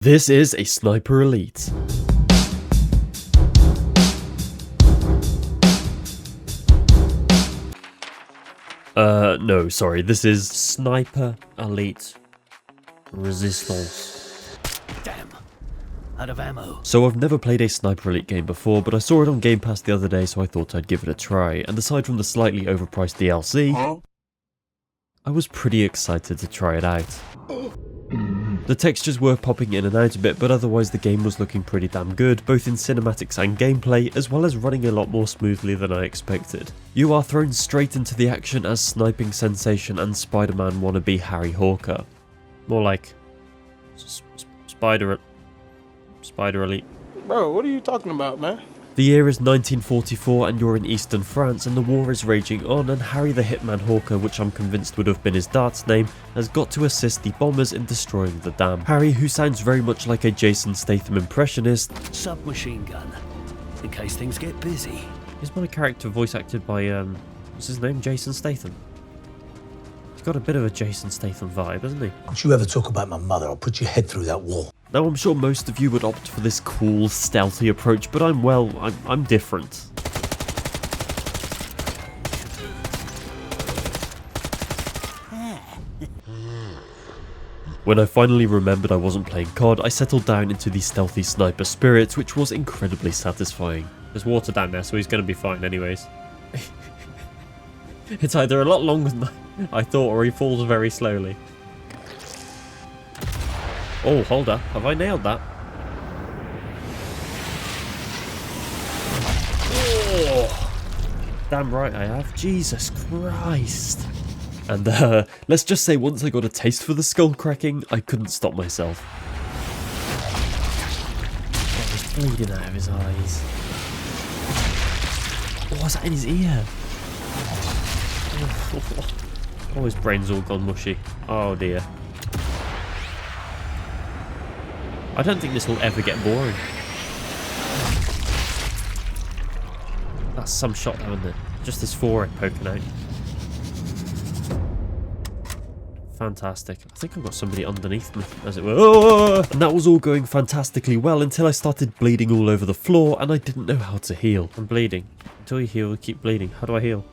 This is a Sniper Elite. No, sorry, this is Sniper Elite Resistance. Damn, out of ammo. So I've never played a Sniper Elite game before, but I saw it on Game Pass the other day, so I thought I'd give it a try, and aside from the slightly overpriced DLC, I was pretty excited to try it out. The textures were popping in and out a bit, but otherwise the game was looking pretty damn good, both in cinematics and gameplay, as well as running a lot more smoothly than I expected. You are thrown straight into the action as sniping sensation and Spider-Man wannabe Harry Hawker. More like Spider Elite. Bro, what are you talking about, man? The year is 1944 and you're in eastern France and the war is raging on, and Harry the Hitman Hawker, which I'm convinced would have been his darts name, has got to assist the bombers in destroying the dam. Harry, who sounds very much like a Jason Statham impressionist, Submachine gun, in case things get busy. is my character voice acted by, what's his name? Jason Statham. He's got a bit of a Jason Statham vibe, hasn't he? Don't you ever talk about my mother, I'll put your head through that wall. Now, I'm sure most of you would opt for this cool, stealthy approach, but I'm different. When I finally remembered I wasn't playing COD, I settled down into the stealthy sniper spirit, which was incredibly satisfying. There's water down there, so he's going to be fine anyways. It's either a lot longer than I thought, or he falls very slowly. Oh, hold up. Have I nailed that? Oh, damn right I have. Jesus Christ. And let's just say once I got a taste for the skull cracking, I couldn't stop myself. Oh, he's bleeding out of his eyes. Oh, what's that in his ear? Oh, his brain's all gone mushy. Oh dear. I don't think this will ever get boring. That's some shot though, isn't it? Just his forehead poking out. Fantastic. I think I've got somebody underneath me, as it were. Oh! And that was all going fantastically well until I started bleeding all over the floor and I didn't know how to heal. I'm bleeding. Until you heal, you keep bleeding. How do I heal?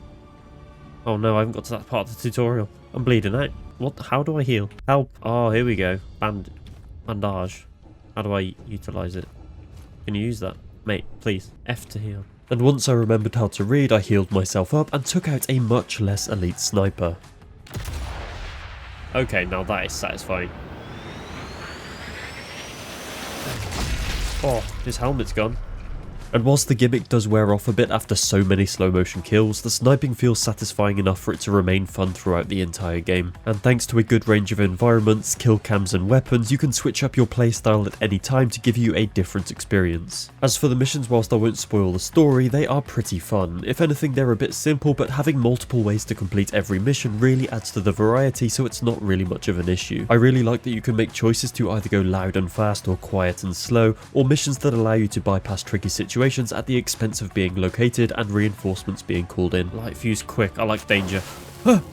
Oh no, I haven't got to that part of the tutorial. I'm bleeding out. What? How do I heal? Help. Oh, here we go. Bandage. How do I utilise it? Can you use that? Mate, please. F to heal. And once I remembered how to read, I healed myself up and took out a much less elite sniper. Okay, now that is satisfying. Oh, his helmet's gone. And whilst the gimmick does wear off a bit after so many slow motion kills, the sniping feels satisfying enough for it to remain fun throughout the entire game. And thanks to a good range of environments, kill cams and weapons, you can switch up your playstyle at any time to give you a different experience. As for the missions, whilst I won't spoil the story, they are pretty fun. If anything, they're a bit simple, but having multiple ways to complete every mission really adds to the variety, so it's not really much of an issue. I really like that you can make choices to either go loud and fast or quiet and slow, or missions that allow you to bypass tricky situations at the expense of being located and reinforcements being called in. Light fuse quick, I like danger. I'm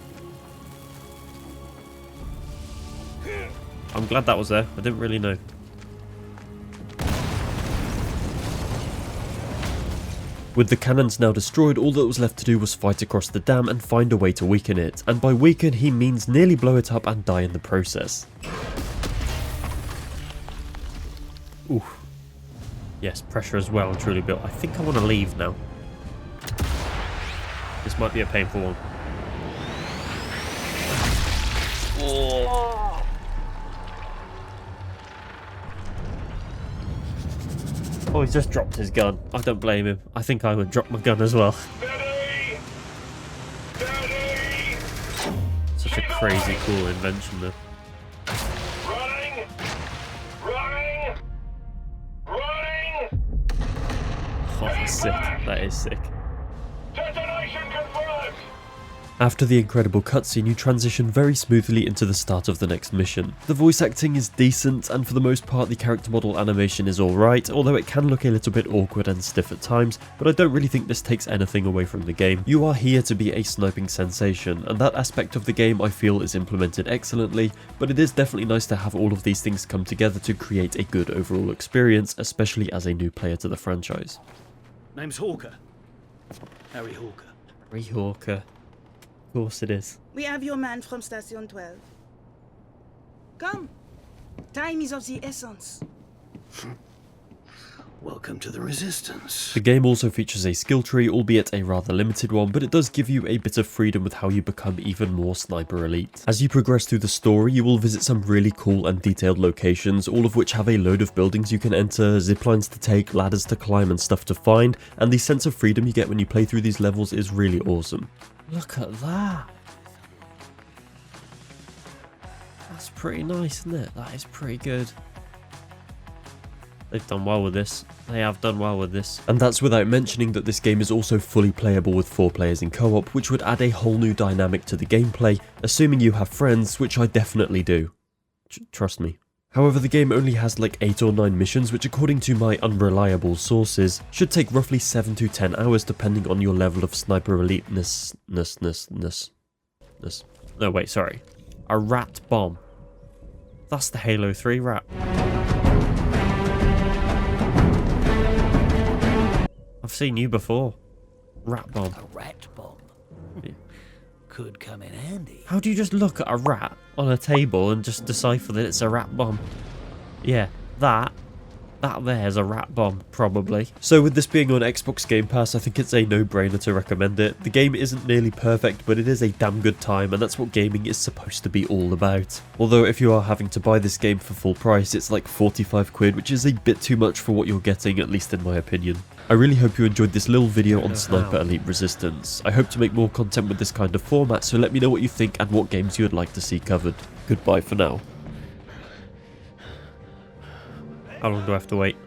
glad that was there, I didn't really know. With the cannons now destroyed, all that was left to do was fight across the dam and find a way to weaken it, and by weaken he means nearly blow it up and die in the process. Oof. Yes, pressure as well and truly built. I think I want to leave now. This might be a painful one. Oh, he's just dropped his gun. I don't blame him. I think I would drop my gun as well. Such a crazy cool invention though. Oh, that's sick. That is sick. Detonation confirmed. After the incredible cutscene, you transition very smoothly into the start of the next mission. The voice acting is decent, and for the most part the character model animation is alright, although it can look a little bit awkward and stiff at times, but I don't really think this takes anything away from the game. You are here to be a sniping sensation, and that aspect of the game I feel is implemented excellently, but it is definitely nice to have all of these things come together to create a good overall experience, especially as a new player to the franchise. Name's Hawker. Harry Hawker. Harry Hawker. Of course it is. We have your man from Station 12. Come. Time is of the essence. Welcome to the Resistance. The game also features a skill tree, albeit a rather limited one, but it does give you a bit of freedom with how you become even more sniper elite. As you progress through the story, you will visit some really cool and detailed locations, all of which have a load of buildings you can enter, ziplines to take, ladders to climb and stuff to find, and the sense of freedom you get when you play through these levels is really awesome. Look at that. That's pretty nice, isn't it? That is pretty good. They've done well with this. They have done well with this. And that's without mentioning that this game is also fully playable with 4 players in co-op, which would add a whole new dynamic to the gameplay, assuming you have friends, which I definitely do. Trust me. However, the game only has like 8 or 9 missions, which according to my unreliable sources, should take roughly 7 to 10 hours depending on your level of sniper eliteness. No, wait, sorry. A rat bomb. That's the Halo 3 rat. I've seen you before. Rat bomb. A rat bomb. Could come in handy. How do you just look at a rat on a table and just decipher that it's a rat bomb? Yeah, that there's a rat bomb, probably. So with this being on Xbox Game Pass, I think it's a no-brainer to recommend it. The game isn't nearly perfect, but it is a damn good time, and that's what gaming is supposed to be all about. Although if you are having to buy this game for full price, it's like 45 quid, which is a bit too much for what you're getting, at least in my opinion. I really hope you enjoyed this little video on Sniper Elite Resistance. I hope to make more content with this kind of format, so let me know what you think and what games you would like to see covered. Goodbye for now. How long do I have to wait?